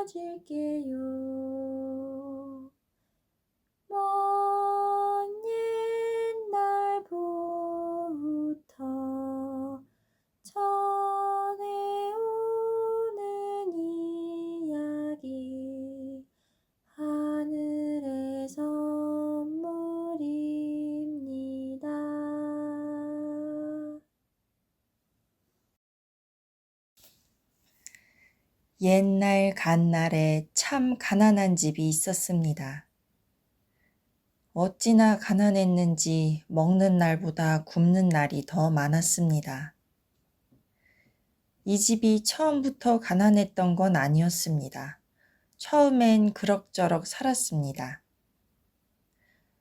지어질게요. 먼 옛날부터 전해오는 이야기 하늘의 선물입니다. 옛날 갓날에 참 가난한 집이 있었습니다. 어찌나 가난했는지 먹는 날보다 굶는 날이 더 많았습니다. 이 집이 처음부터 가난했던 건 아니었습니다. 처음엔 그럭저럭 살았습니다.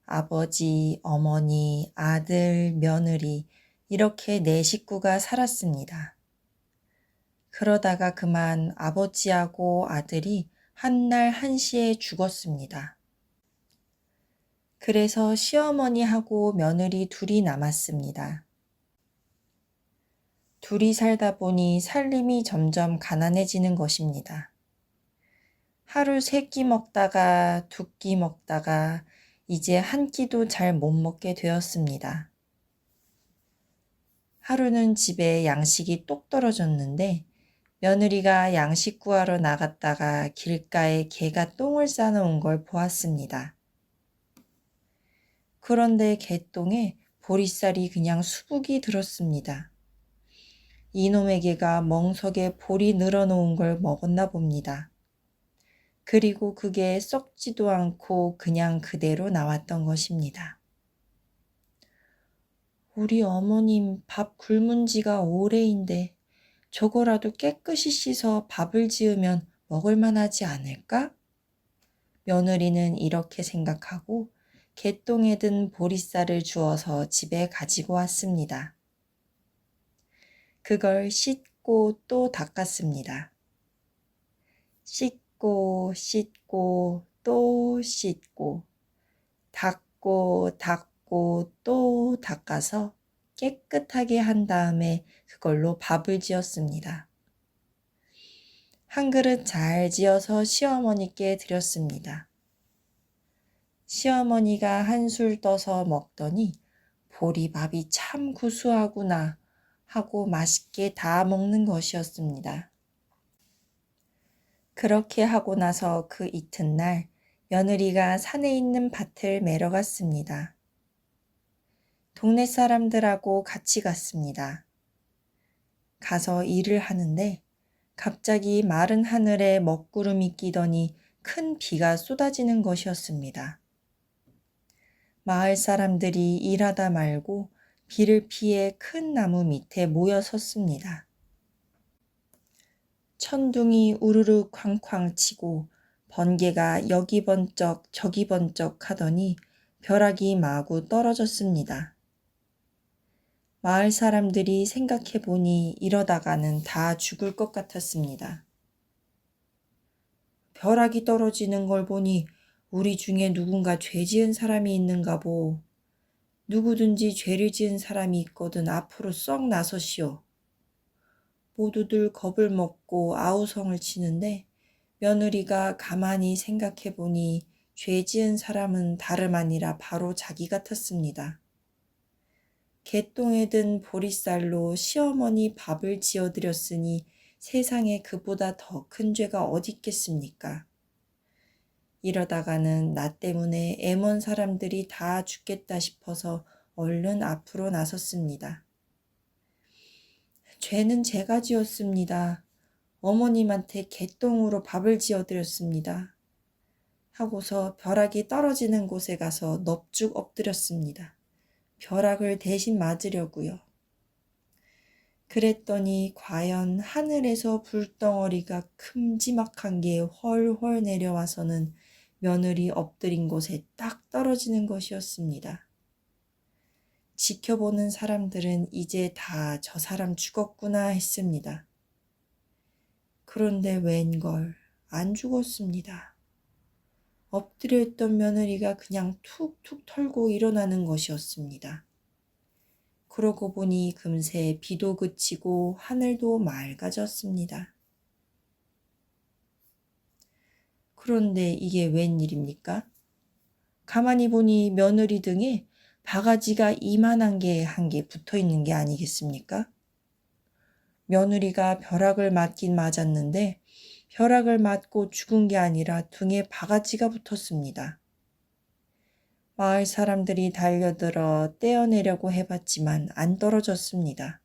아버지, 어머니, 아들, 며느리 이렇게 네 식구가 살았습니다. 그러다가 그만 아버지하고 아들이 한날 한시에 죽었습니다. 그래서 시어머니하고 며느리 둘이 남았습니다. 둘이 살다 보니 살림이 점점 가난해지는 것입니다. 하루 세 끼 먹다가 두 끼 먹다가 이제 한 끼도 잘 못 먹게 되었습니다. 하루는 집에 양식이 똑 떨어졌는데 며느리가 양식 구하러 나갔다가 길가에 개가 똥을 싸놓은 걸 보았습니다. 그런데 개똥에 보리쌀이 그냥 수북이 들었습니다. 이놈의 개가 멍석에 보리 늘어놓은 걸 먹었나 봅니다. 그리고 그게 썩지도 않고 그냥 그대로 나왔던 것입니다. 우리 어머님 밥 굶은 지가 오래인데 저거라도 깨끗이 씻어 밥을 지으면 먹을만하지 않을까? 며느리는 이렇게 생각하고 개똥에 든 보리쌀을 주워서 집에 가지고 왔습니다. 그걸 씻고 또 닦았습니다. 씻고 또 씻고 닦고 또 닦아서 깨끗하게 한 다음에 그걸로 밥을 지었습니다. 한 그릇 잘 지어서 시어머니께 드렸습니다. 시어머니가 한술 떠서 먹더니 보리밥이 참 구수하구나 하고 맛있게 다 먹는 것이었습니다. 그렇게 하고 나서 그 이튿날 며느리가 산에 있는 밭을 매러 갔습니다. 동네 사람들하고 같이 갔습니다. 가서 일을 하는데 갑자기 마른 하늘에 먹구름이 끼더니 큰 비가 쏟아지는 것이었습니다. 마을 사람들이 일하다 말고 비를 피해 큰 나무 밑에 모여 섰습니다. 천둥이 우르르 쾅쾅 치고 번개가 여기 번쩍 저기 번쩍 하더니 벼락이 마구 떨어졌습니다. 마을 사람들이 생각해 보니 이러다가는 다 죽을 것 같았습니다. 벼락이 떨어지는 걸 보니 우리 중에 누군가 죄 지은 사람이 있는가 보. 누구든지 죄를 지은 사람이 있거든 앞으로 썩 나서시오. 모두들 겁을 먹고 아우성을 치는데 며느리가 가만히 생각해 보니 죄 지은 사람은 다름 아니라 바로 자기 같았습니다. 개똥에 든 보리쌀로 시어머니 밥을 지어드렸으니 세상에 그보다 더 큰 죄가 어디 있겠습니까? 이러다가는 나 때문에 애먼 사람들이 다 죽겠다 싶어서 얼른 앞으로 나섰습니다. 죄는 제가 지었습니다. 어머님한테 개똥으로 밥을 지어드렸습니다. 하고서 벼락이 떨어지는 곳에 가서 넙죽 엎드렸습니다. 벼락을 대신 맞으려고요. 그랬더니 과연 하늘에서 불덩어리가 큼지막한 게 훨훨 내려와서는 며느리 엎드린 곳에 딱 떨어지는 것이었습니다. 지켜보는 사람들은 이제 다 저 사람 죽었구나 했습니다. 그런데 웬걸 안 죽었습니다. 엎드려 있던 며느리가 그냥 툭툭 털고 일어나는 것이었습니다. 그러고 보니 금세 비도 그치고 하늘도 맑아졌습니다. 그런데 이게 웬일입니까? 가만히 보니 며느리 등에 바가지가 이만한 게 한 개 붙어 있는 게 아니겠습니까? 며느리가 벼락을 맞긴 맞았는데 벼락을 맞고 죽은 게 아니라 등에 바가지가 붙었습니다. 마을 사람들이 달려들어 떼어내려고 해봤지만 안 떨어졌습니다.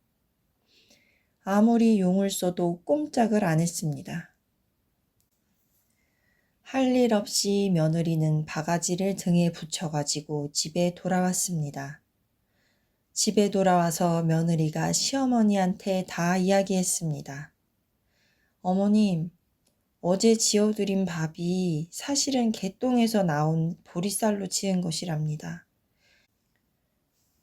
아무리 용을 써도 꼼짝을 안 했습니다. 할 일 없이 며느리는 바가지를 등에 붙여가지고 집에 돌아왔습니다. 집에 돌아와서 며느리가 시어머니한테 다 이야기했습니다. 어머님, 어제 지어드린 밥이 사실은 개똥에서 나온 보리쌀로 지은 것이랍니다.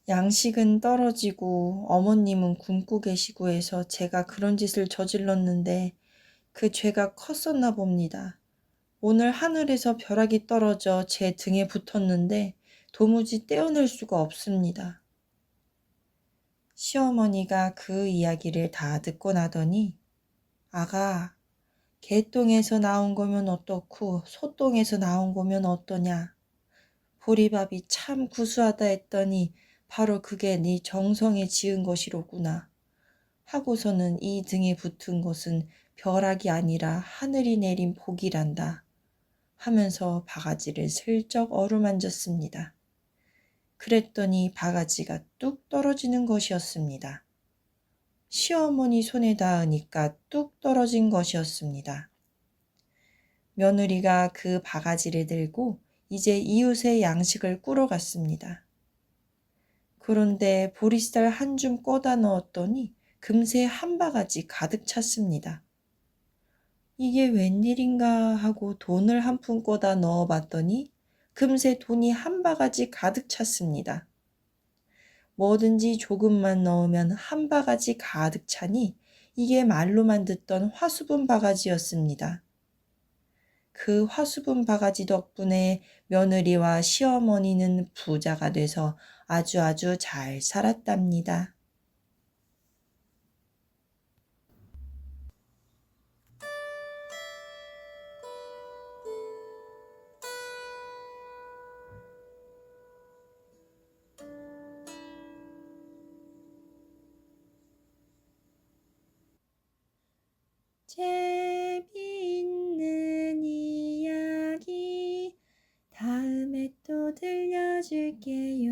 양식은 떨어지고 어머님은 굶고 계시고 해서 제가 그런 짓을 저질렀는데 그 죄가 컸었나 봅니다. 오늘 하늘에서 벼락이 떨어져 제 등에 붙었는데 도무지 떼어낼 수가 없습니다. 시어머니가 그 이야기를 다 듣고 나더니 아가, 개똥에서 나온 거면 어떻고 소똥에서 나온 거면 어떠냐. 보리밥이 참 구수하다 했더니 바로 그게 네 정성에 지은 것이로구나. 하고서는 이 등에 붙은 것은 벼락이 아니라 하늘이 내린 복이란다. 하면서 바가지를 슬쩍 어루만졌습니다. 그랬더니 바가지가 뚝 떨어지는 것이었습니다. 시어머니 손에 닿으니까 뚝 떨어진 것이었습니다. 며느리가 그 바가지를 들고 이제 이웃의 양식을 꾸러 갔습니다. 그런데 보리쌀 한 줌 꺼다 넣었더니 금세 한 바가지 가득 찼습니다. 이게 웬일인가 하고 돈을 한 푼 꺼다 넣어봤더니 금세 돈이 한 바가지 가득 찼습니다. 뭐든지 조금만 넣으면 한 바가지 가득 차니 이게 말로만 듣던 화수분 바가지였습니다. 그 화수분 바가지 덕분에 며느리와 시어머니는 부자가 돼서 아주 잘 살았답니다. 재미있는 이야기 다음에 또 들려줄게요.